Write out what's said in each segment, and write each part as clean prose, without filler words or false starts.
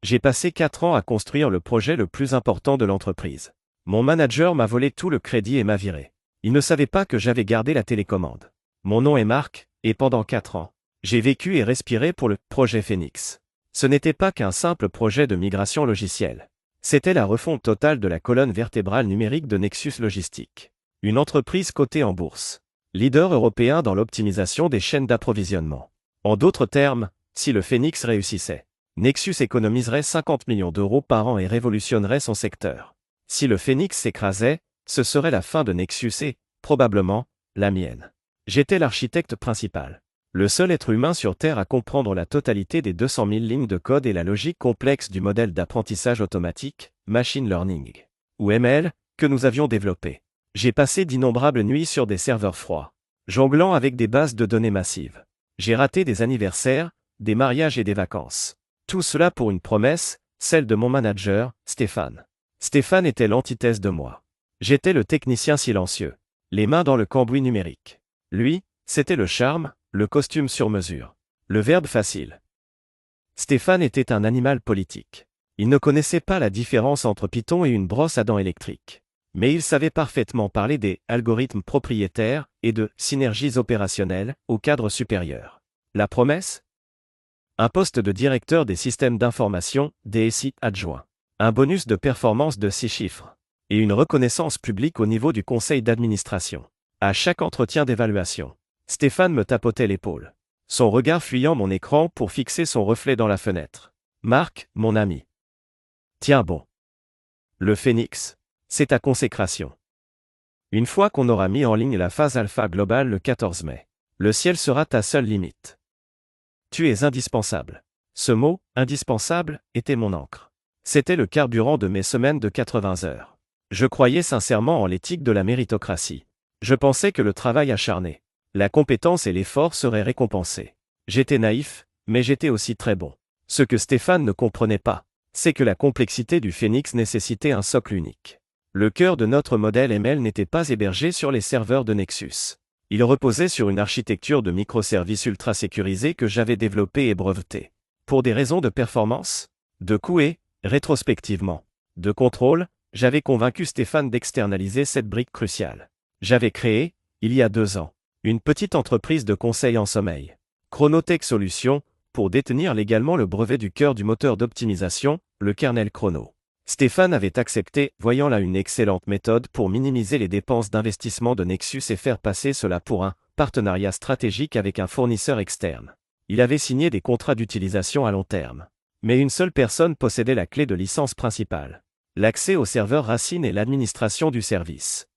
J'ai passé 4 ans à construire le projet le plus important de l'entreprise. Mon manager m'a volé tout le crédit et m'a viré. Il ne savait pas que j'avais gardé la télécommande. Mon nom est Marc, et pendant 4 ans, j'ai vécu et respiré pour le projet Phoenix. Ce n'était pas qu'un simple projet de migration logicielle. C'était la refonte totale de la colonne vertébrale numérique de Nexus Logistique. Une entreprise cotée en bourse. Leader européen dans l'optimisation des chaînes d'approvisionnement. En d'autres termes, si le Phoenix réussissait, Nexus économiserait 50 millions d'euros par an et révolutionnerait son secteur. Si le Phoenix s'écrasait, ce serait la fin de Nexus et, probablement, la mienne. J'étais l'architecte principal. Le seul être humain sur Terre à comprendre la totalité des 200 000 lignes de code et la logique complexe du modèle d'apprentissage automatique, Machine Learning, ou ML, que nous avions développé. J'ai passé d'innombrables nuits sur des serveurs froids, jonglant avec des bases de données massives. J'ai raté des anniversaires, des mariages et des vacances. Tout cela pour une promesse, celle de mon manager, Stéphane. Stéphane était l'antithèse de moi. J'étais le technicien silencieux, les mains dans le cambouis numérique. Lui, c'était le charme, le costume sur mesure, le verbe facile. Stéphane était un animal politique. Il ne connaissait pas la différence entre Python et une brosse à dents électrique. Mais il savait parfaitement parler des algorithmes propriétaires et de synergies opérationnelles au cadre supérieur. La promesse ? Un poste de directeur des systèmes d'information, DSI adjoint. Un bonus de performance de 6 chiffres. Et une reconnaissance publique au niveau du conseil d'administration. À chaque entretien d'évaluation, Stéphane me tapotait l'épaule. Son regard fuyant mon écran pour fixer son reflet dans la fenêtre. Marc, mon ami. Tiens bon. Le Phoenix, c'est ta consécration. Une fois qu'on aura mis en ligne la phase alpha globale le 14 mai, le ciel sera ta seule limite. Tu es indispensable. Ce mot, indispensable, était mon encre. C'était le carburant de mes semaines de 80 heures. Je croyais sincèrement en l'éthique de la méritocratie. Je pensais que le travail acharné, la compétence et l'effort seraient récompensés. J'étais naïf, mais j'étais aussi très bon. Ce que Stéphane ne comprenait pas, c'est que la complexité du Phoenix nécessitait un socle unique. Le cœur de notre modèle ML n'était pas hébergé sur les serveurs de Nexus. Il reposait sur une architecture de microservices ultra sécurisée que j'avais développée et brevetée. Pour des raisons de performance, de coût et, rétrospectivement, de contrôle, j'avais convaincu Stéphane d'externaliser cette brique cruciale. J'avais créé, il y a 2 ans, une petite entreprise de conseil en sommeil, Chronotech Solutions, pour détenir légalement le brevet du cœur du moteur d'optimisation, le kernel Chrono. Stéphane avait accepté, voyant là une excellente méthode pour minimiser les dépenses d'investissement de Nexus et faire passer cela pour un partenariat stratégique avec un fournisseur externe. Il avait signé des contrats d'utilisation à long terme. Mais une seule personne possédait la clé de licence principale, l'accès au serveur racine et l'administration du service.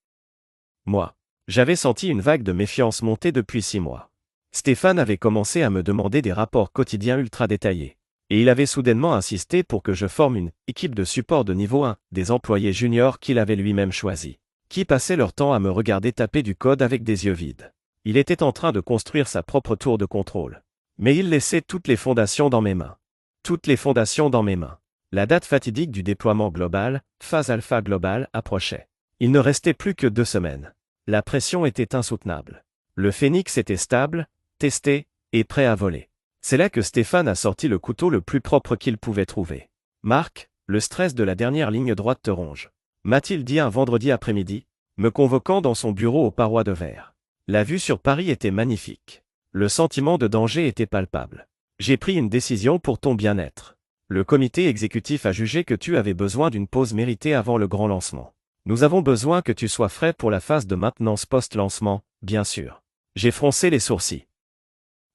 Moi. J'avais senti une vague de méfiance monter depuis 6 mois. Stéphane avait commencé à me demander des rapports quotidiens ultra détaillés. Et il avait soudainement insisté pour que je forme une équipe de support de niveau 1, des employés juniors qu'il avait lui-même choisis, qui passaient leur temps à me regarder taper du code avec des yeux vides. Il était en train de construire sa propre tour de contrôle. Mais il laissait toutes les fondations dans mes mains. Toutes les fondations dans mes mains. La date fatidique du déploiement global, phase alpha globale, approchait. Il ne restait plus que 2 semaines. La pression était insoutenable. Le Phoenix était stable, testé, et prêt à voler. C'est là que Stéphane a sorti le couteau le plus propre qu'il pouvait trouver. « Marc, le stress de la dernière ligne droite te ronge. » m'a-t-il dit un vendredi après-midi, me convoquant dans son bureau aux parois de verre. La vue sur Paris était magnifique. Le sentiment de danger était palpable. J'ai pris une décision pour ton bien-être. Le comité exécutif a jugé que tu avais besoin d'une pause méritée avant le grand lancement. Nous avons besoin que tu sois frais pour la phase de maintenance post-lancement, bien sûr. J'ai froncé les sourcils.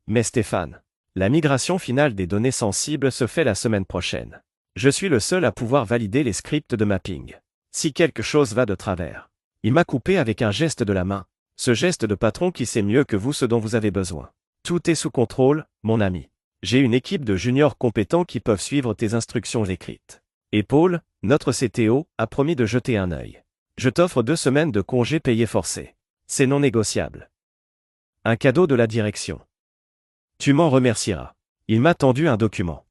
Mais Stéphane, la migration finale des données sensibles se fait la semaine prochaine. Je suis le seul à pouvoir valider les scripts de mapping. Si quelque chose va de travers. Il m'a coupé avec un geste de la main. Ce geste de patron qui sait mieux que vous ce dont vous avez besoin. Tout est sous contrôle, mon ami. J'ai une équipe de juniors compétents qui peuvent suivre tes instructions écrites. Et Paul, notre CTO, a promis de jeter un œil. Je t'offre 2 semaines de congés payés forcés. C'est non négociable. Un cadeau de la direction. Tu m'en remercieras. Il m'a tendu un document.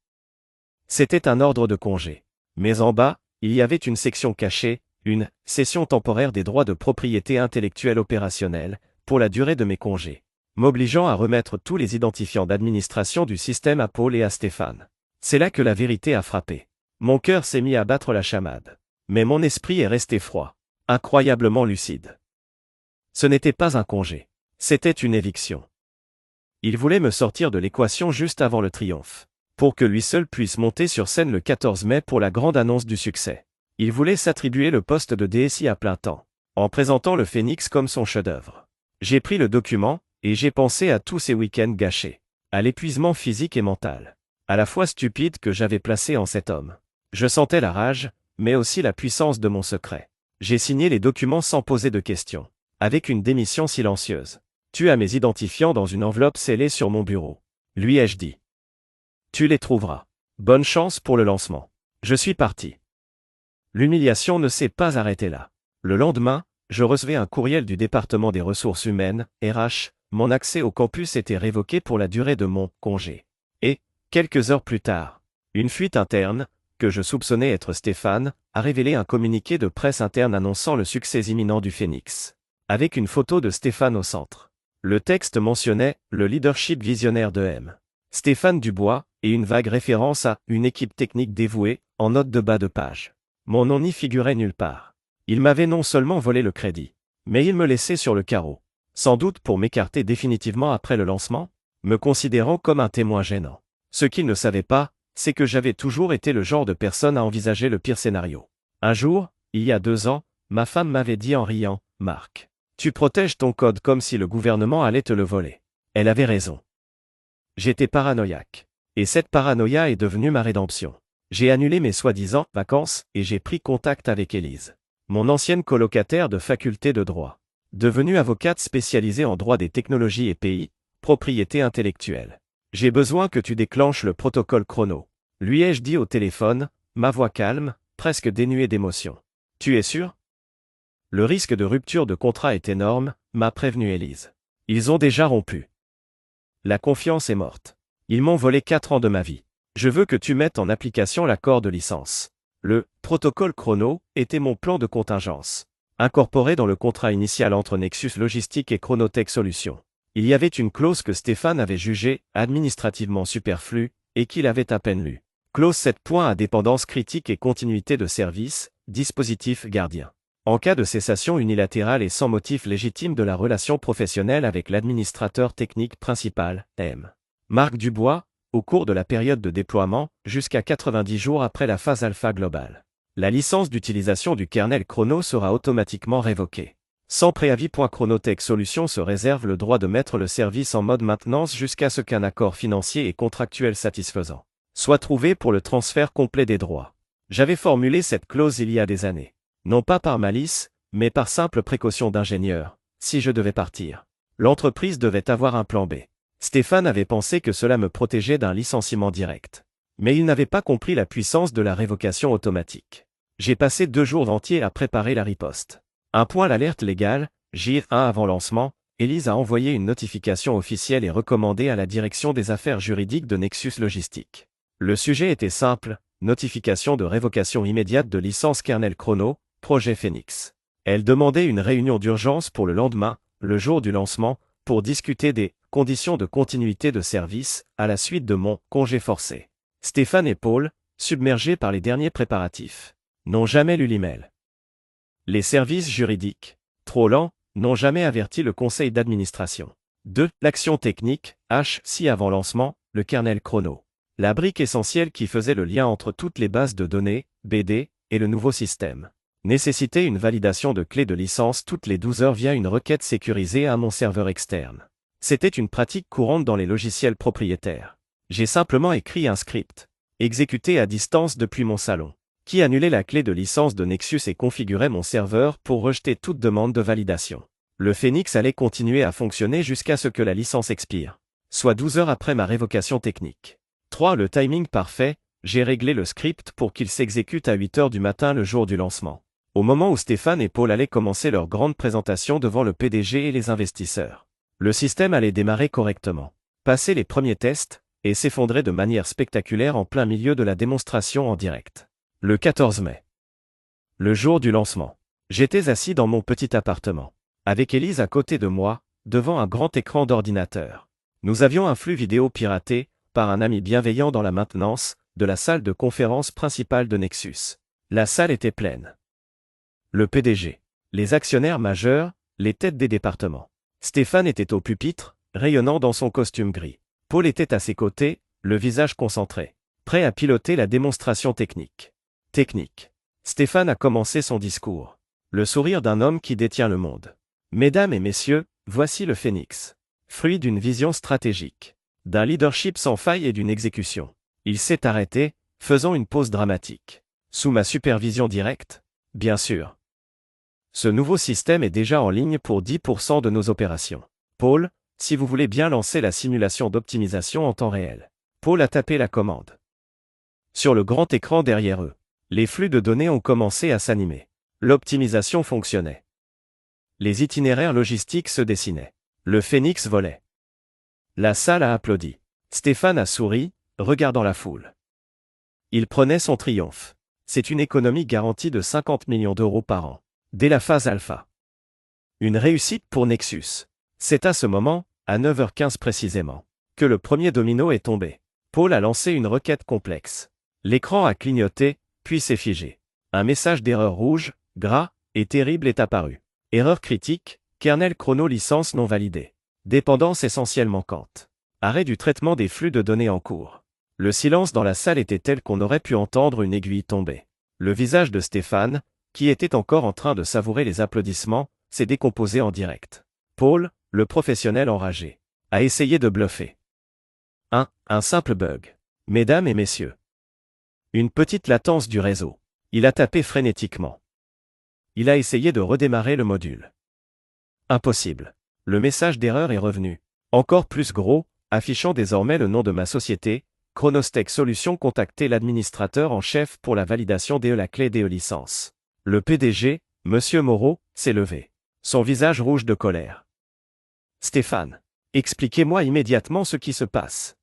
C'était un ordre de congé. Mais en bas, il y avait une section cachée, une cession temporaire des droits de propriété intellectuelle opérationnelle, pour la durée de mes congés, m'obligeant à remettre tous les identifiants d'administration du système à Paul et à Stéphane. C'est là que la vérité a frappé. Mon cœur s'est mis à battre la chamade. Mais mon esprit est resté froid, incroyablement lucide. Ce n'était pas un congé. C'était une éviction. Il voulait me sortir de l'équation juste avant le triomphe, pour que lui seul puisse monter sur scène le 14 mai pour la grande annonce du succès. Il voulait s'attribuer le poste de DSI à plein temps, en présentant le Phénix comme son chef-d'œuvre. J'ai pris le document, et j'ai pensé à tous ces week-ends gâchés, à l'épuisement physique et mental, à la fois stupide que j'avais placé en cet homme. Je sentais la rage, mais aussi la puissance de mon secret. J'ai signé les documents sans poser de questions, avec une démission silencieuse. Tu as mes identifiants dans une enveloppe scellée sur mon bureau. Lui ai-je dit. Tu les trouveras. Bonne chance pour le lancement. Je suis parti. L'humiliation ne s'est pas arrêtée là. Le lendemain, je recevais un courriel du département des ressources humaines, RH, mon accès au campus était révoqué pour la durée de mon congé. Et, quelques heures plus tard, une fuite interne, que je soupçonnais être Stéphane, a révélé un communiqué de presse interne annonçant le succès imminent du Phénix. Avec une photo de Stéphane au centre. Le texte mentionnait le leadership visionnaire de M. Stéphane Dubois, et une vague référence à une équipe technique dévouée, en note de bas de page. Mon nom n'y figurait nulle part. Il m'avait non seulement volé le crédit, mais il me laissait sur le carreau. Sans doute pour m'écarter définitivement après le lancement, me considérant comme un témoin gênant. Ce qu'il ne savait pas, c'est que j'avais toujours été le genre de personne à envisager le pire scénario. Un jour, il y a 2 ans, ma femme m'avait dit en riant, « Marc, tu protèges ton code comme si le gouvernement allait te le voler. » Elle avait raison. J'étais paranoïaque. Et cette paranoïa est devenue ma rédemption. J'ai annulé mes soi-disant vacances et j'ai pris contact avec Élise, mon ancienne colocataire de faculté de droit. Devenue avocate spécialisée en droit des technologies et pays, propriété intellectuelle. J'ai besoin que tu déclenches le protocole chrono. Lui ai-je dit au téléphone, ma voix calme, presque dénuée d'émotion. Tu es sûr? Le risque de rupture de contrat est énorme, m'a prévenu Élise. Ils ont déjà rompu. La confiance est morte. Ils m'ont volé 4 ans de ma vie. Je veux que tu mettes en application l'accord de licence. Le protocole chrono était mon plan de contingence, incorporé dans le contrat initial entre Nexus Logistique et Chronotech Solutions. Il y avait une clause que Stéphane avait jugée administrativement superflue et qu'il avait à peine lue. Clause 7. À dépendance critique et continuité de service, dispositif gardien. En cas de cessation unilatérale et sans motif légitime de la relation professionnelle avec l'administrateur technique principal, M. Marc Dubois, au cours de la période de déploiement, jusqu'à 90 jours après la phase alpha globale. La licence d'utilisation du kernel Chrono sera automatiquement révoquée. Sans préavis. Chronotech Solutions se réserve le droit de mettre le service en mode maintenance jusqu'à ce qu'un accord financier et contractuel satisfaisant soit trouvé pour le transfert complet des droits. J'avais formulé cette clause il y a des années. Non pas par malice, mais par simple précaution d'ingénieur, si je devais partir. L'entreprise devait avoir un plan B. Stéphane avait pensé que cela me protégeait d'un licenciement direct. Mais il n'avait pas compris la puissance de la révocation automatique. J'ai passé 2 jours entiers à préparer la riposte. L'alerte légale, J1 avant lancement, Élise a envoyé une notification officielle et recommandée à la direction des affaires juridiques de Nexus Logistique. Le sujet était simple, notification de révocation immédiate de licence kernel Chrono, projet Phénix. Elle demandait une réunion d'urgence pour le lendemain, le jour du lancement, pour discuter des conditions de continuité de service à la suite de mon congé forcé. Stéphane et Paul, submergés par les derniers préparatifs, n'ont jamais lu l'email. Les services juridiques, trop lents, n'ont jamais averti le conseil d'administration. 2. L'action technique, H6 avant lancement, le kernel Chrono. La brique essentielle qui faisait le lien entre toutes les bases de données, BD, et le nouveau système. Nécessitait une validation de clé de licence toutes les 12 heures via une requête sécurisée à mon serveur externe. C'était une pratique courante dans les logiciels propriétaires. J'ai simplement écrit un script, exécuté à distance depuis mon salon, qui annulait la clé de licence de Nexus et configurait mon serveur pour rejeter toute demande de validation. Le Phénix allait continuer à fonctionner jusqu'à ce que la licence expire, soit 12 heures après ma révocation technique. 3. Le timing parfait, j'ai réglé le script pour qu'il s'exécute à 8 heures du matin le jour du lancement. Au moment où Stéphane et Paul allaient commencer leur grande présentation devant le PDG et les investisseurs. Le système allait démarrer correctement, passer les premiers tests, et s'effondrer de manière spectaculaire en plein milieu de la démonstration en direct. Le 14 mai. Le jour du lancement. J'étais assis dans mon petit appartement, avec Élise à côté de moi, devant un grand écran d'ordinateur. Nous avions un flux vidéo piraté, par un ami bienveillant dans la maintenance, de la salle de conférence principale de Nexus. La salle était pleine. Le PDG, les actionnaires majeurs, les têtes des départements. Stéphane était au pupitre, rayonnant dans son costume gris. Paul était à ses côtés, le visage concentré, prêt à piloter la démonstration technique. Stéphane a commencé son discours. Le sourire d'un homme qui détient le monde. Mesdames et messieurs, voici le Phénix. Fruit d'une vision stratégique, d'un leadership sans faille et d'une exécution. Il s'est arrêté, faisant une pause dramatique. Sous ma supervision directe, bien sûr. Ce nouveau système est déjà en ligne pour 10% de nos opérations. Paul, si vous voulez bien lancer la simulation d'optimisation en temps réel. Paul a tapé la commande. Sur le grand écran derrière eux, les flux de données ont commencé à s'animer. L'optimisation fonctionnait. Les itinéraires logistiques se dessinaient. Le Phénix volait. La salle a applaudi. Stéphane a souri, regardant la foule. Il prenait son triomphe. C'est une économie garantie de 50 millions d'euros par an. Dès la phase alpha. Une réussite pour Nexus. C'est à ce moment, à 9h15 précisément, que le premier domino est tombé. Paul a lancé une requête complexe. L'écran a clignoté, puis s'est figé. Un message d'erreur rouge, gras et terrible est apparu. Erreur critique, kernel chrono licence non validée. Dépendance essentielle manquante. Arrêt du traitement des flux de données en cours. Le silence dans la salle était tel qu'on aurait pu entendre une aiguille tomber. Le visage de Stéphane, qui était encore en train de savourer les applaudissements, s'est décomposé en direct. Paul, le professionnel enragé, a essayé de bluffer. Un simple bug. Mesdames et messieurs. Une petite latence du réseau. Il a tapé frénétiquement. Il a essayé de redémarrer le module. Impossible. Le message d'erreur est revenu. Encore plus gros, affichant désormais le nom de ma société, Chronostech Solutions. Contactez l'administrateur en chef pour la validation de la clé DE licence. Le PDG, Monsieur Moreau, s'est levé. Son visage rouge de colère. Stéphane, expliquez-moi immédiatement ce qui se passe.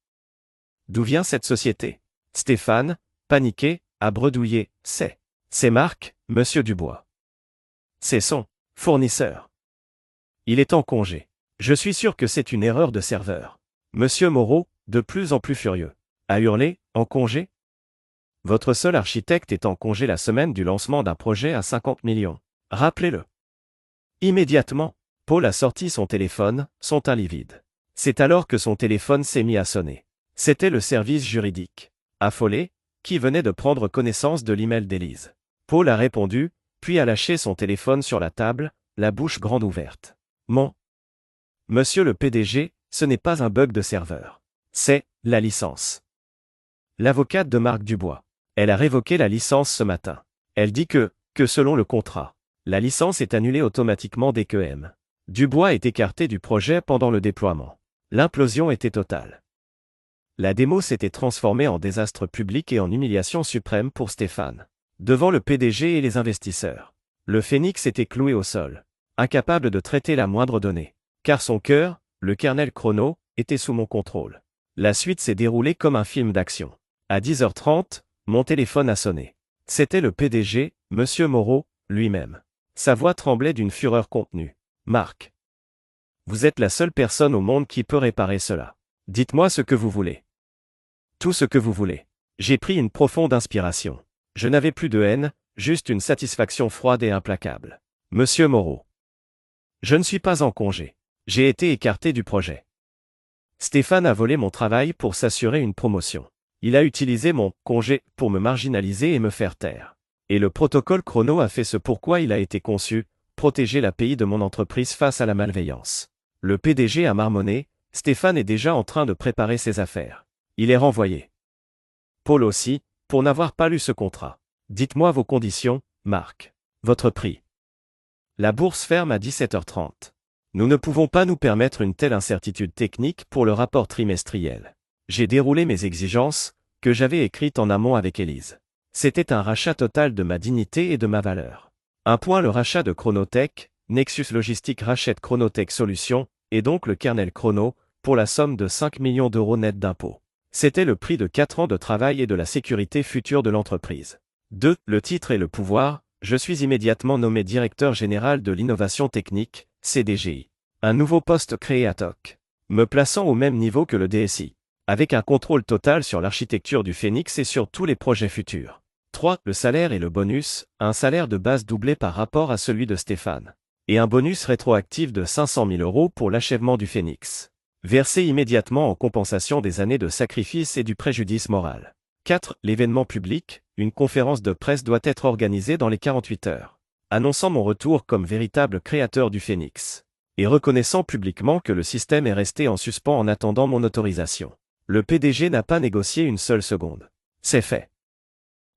D'où vient cette société? Stéphane, paniqué, a bredouillé. C'est Marc, Monsieur Dubois. C'est son fournisseur. Il est en congé. Je suis sûr que c'est une erreur de serveur. Monsieur Moreau, de plus en plus furieux, a hurlé, en congé? Votre seul architecte est en congé la semaine du lancement d'un projet à 50 millions. Rappelez-le. Immédiatement, Paul a sorti son téléphone, son teint livide. C'est alors que son téléphone s'est mis à sonner. C'était le service juridique. Affolé, qui venait de prendre connaissance de l'email d'Élise. Paul a répondu, puis a lâché son téléphone sur la table, la bouche grande ouverte. Monsieur le PDG, ce n'est pas un bug de serveur. C'est la licence. L'avocate de Marc Dubois. Elle a révoqué la licence ce matin. Elle dit que selon le contrat, la licence est annulée automatiquement dès que M. Dubois est écarté du projet pendant le déploiement. L'implosion était totale. La démo s'était transformée en désastre public et en humiliation suprême pour Stéphane. Devant le PDG et les investisseurs. Le Phénix était cloué au sol. Incapable de traiter la moindre donnée. Car son cœur, le kernel chrono, était sous mon contrôle. La suite s'est déroulée comme un film d'action. À 10h30, mon téléphone a sonné. C'était le PDG, Monsieur Moreau, lui-même. Sa voix tremblait d'une fureur contenue. Marc. Vous êtes la seule personne au monde qui peut réparer cela. Dites-moi ce que vous voulez. Tout ce que vous voulez. J'ai pris une profonde inspiration. Je n'avais plus de haine, juste une satisfaction froide et implacable. Monsieur Moreau. Je ne suis pas en congé. J'ai été écarté du projet. Stéphane a volé mon travail pour s'assurer une promotion. Il a utilisé mon congé pour me marginaliser et me faire taire. Et le protocole chrono a fait ce pourquoi il a été conçu, protéger l'API de mon entreprise face à la malveillance. Le PDG a marmonné, Stéphane est déjà en train de préparer ses affaires. Il est renvoyé. Paul aussi, pour n'avoir pas lu ce contrat. Dites-moi vos conditions, Marc. Votre prix. La bourse ferme à 17h30. Nous ne pouvons pas nous permettre une telle incertitude technique pour le rapport trimestriel. J'ai déroulé mes exigences, que j'avais écrites en amont avec Élise. C'était un rachat total de ma dignité et de ma valeur. Le rachat de Chronotech, Nexus Logistique rachète Chronotech Solutions, et donc le kernel Chrono, pour la somme de 5 millions d'euros net d'impôts. C'était le prix de 4 ans de travail et de la sécurité future de l'entreprise. 2. Le titre et le pouvoir, je suis immédiatement nommé directeur général de l'innovation technique, CDGI. Un nouveau poste créé ad hoc, me plaçant au même niveau que le DSI. avec un contrôle total sur l'architecture du Phénix et sur tous les projets futurs. 3. Le salaire et le bonus, un salaire de base doublé par rapport à celui de Stéphane. Et un bonus rétroactif de 500 000 € pour l'achèvement du Phénix, versé immédiatement en compensation des années de sacrifice et du préjudice moral. 4. L'événement public, une conférence de presse doit être organisée dans les 48 heures, annonçant mon retour comme véritable créateur du Phénix, et reconnaissant publiquement que le système est resté en suspens en attendant mon autorisation. Le PDG n'a pas négocié une seule seconde. C'est fait.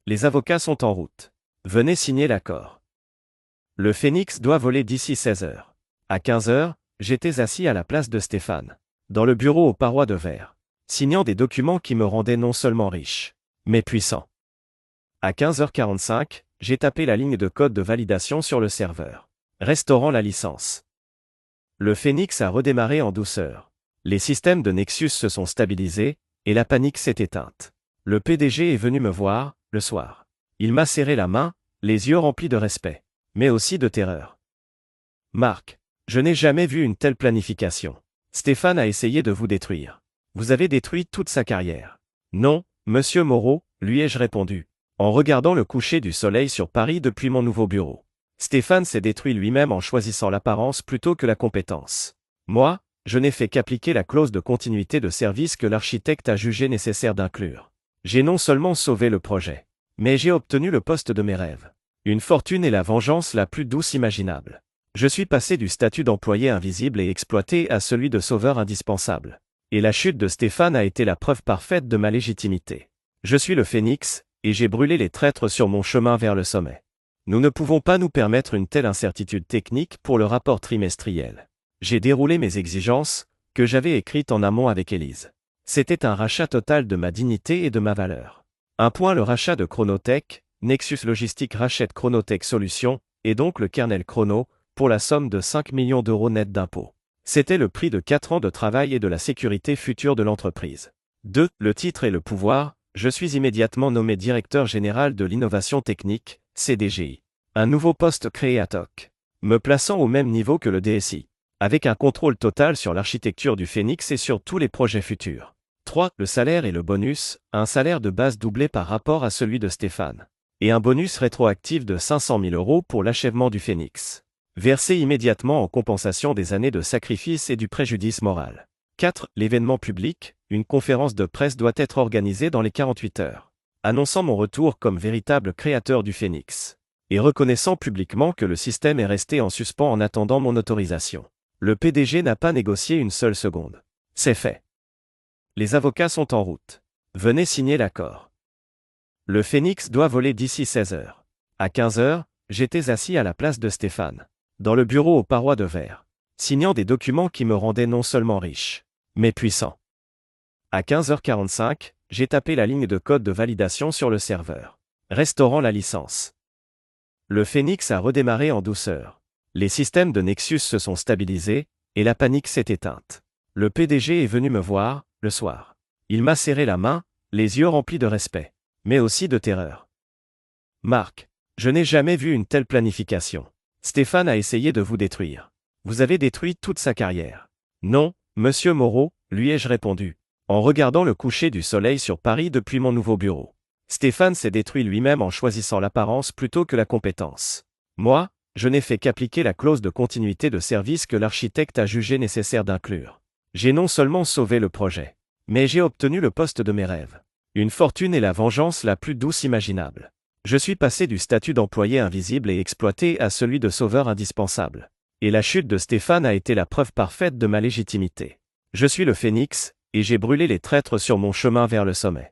Les avocats sont en route. Venez signer l'accord. Le Phénix doit voler d'ici 16 heures. À 15 heures, j'étais assis à la place de Stéphane, dans le bureau aux parois de verre, signant des documents qui me rendaient non seulement riche, mais puissant. À 15h45, j'ai tapé la ligne de code de validation sur le serveur, restaurant la licence. Le Phénix a redémarré en douceur. Les systèmes de Nexus se sont stabilisés, et la panique s'est éteinte. Le PDG est venu me voir, le soir. Il m'a serré la main, les yeux remplis de respect, mais aussi de terreur. Marc, je n'ai jamais vu une telle planification. Stéphane a essayé de vous détruire. Vous avez détruit toute sa carrière. Non, monsieur Moreau, lui ai-je répondu, en regardant le coucher du soleil sur Paris depuis mon nouveau bureau. Stéphane s'est détruit lui-même en choisissant l'apparence plutôt que la compétence. Moi, je n'ai fait qu'appliquer la clause de continuité de service que l'architecte a jugé nécessaire d'inclure. J'ai non seulement sauvé le projet, mais j'ai obtenu le poste de mes rêves. Une fortune et la vengeance la plus douce imaginable. Je suis passé du statut d'employé invisible et exploité à celui de sauveur indispensable. Et la chute de Stéphane a été la preuve parfaite de ma légitimité. Je suis le Phénix, et j'ai brûlé les traîtres sur mon chemin vers le sommet. Nous ne pouvons pas nous permettre une telle incertitude technique pour le rapport trimestriel. J'ai déroulé mes exigences, que j'avais écrites en amont avec Élise. C'était un rachat total de ma dignité et de ma valeur. Le rachat de Chronotech, Nexus Logistique rachète Chronotech Solutions, et donc le kernel Chrono, pour la somme de 5 millions d'euros net d'impôts. C'était le prix de 4 ans de travail et de la sécurité future de l'entreprise. 2. Le titre et le pouvoir, je suis immédiatement nommé directeur général de l'innovation technique, CDGI. Un nouveau poste créé ad hoc, me plaçant au même niveau que le DSI, avec un contrôle total sur l'architecture du Phénix et sur tous les projets futurs. 3. Le salaire et le bonus, un salaire de base doublé par rapport à celui de Stéphane, et un bonus rétroactif de 500 000 € pour l'achèvement du Phénix, versé immédiatement en compensation des années de sacrifice et du préjudice moral. 4. L'événement public, une conférence de presse doit être organisée dans les 48 heures, annonçant mon retour comme véritable créateur du Phénix, et reconnaissant publiquement que le système est resté en suspens en attendant mon autorisation. Le PDG n'a pas négocié une seule seconde. C'est fait. Les avocats sont en route. Venez signer l'accord. Le Phénix doit voler d'ici 16 heures. À 15 heures, j'étais assis à la place de Stéphane, dans le bureau aux parois de verre, signant des documents qui me rendaient non seulement riche, mais puissant. À 15h45, j'ai tapé la ligne de code de validation sur le serveur, restaurant la licence. Le Phénix a redémarré en douceur. Les systèmes de Nexus se sont stabilisés, et la panique s'est éteinte. Le PDG est venu me voir, le soir. Il m'a serré la main, les yeux remplis de respect, mais aussi de terreur. Marc, je n'ai jamais vu une telle planification. Stéphane a essayé de vous détruire. Vous avez détruit toute sa carrière. Non, monsieur Moreau, lui ai-je répondu, en regardant le coucher du soleil sur Paris depuis mon nouveau bureau. Stéphane s'est détruit lui-même en choisissant l'apparence plutôt que la compétence. Moi, je n'ai fait qu'appliquer la clause de continuité de service que l'architecte a jugé nécessaire d'inclure. J'ai non seulement sauvé le projet, mais j'ai obtenu le poste de mes rêves. Une fortune et la vengeance la plus douce imaginable. Je suis passé du statut d'employé invisible et exploité à celui de sauveur indispensable. Et la chute de Stéphane a été la preuve parfaite de ma légitimité. Je suis le Phénix, et j'ai brûlé les traîtres sur mon chemin vers le sommet.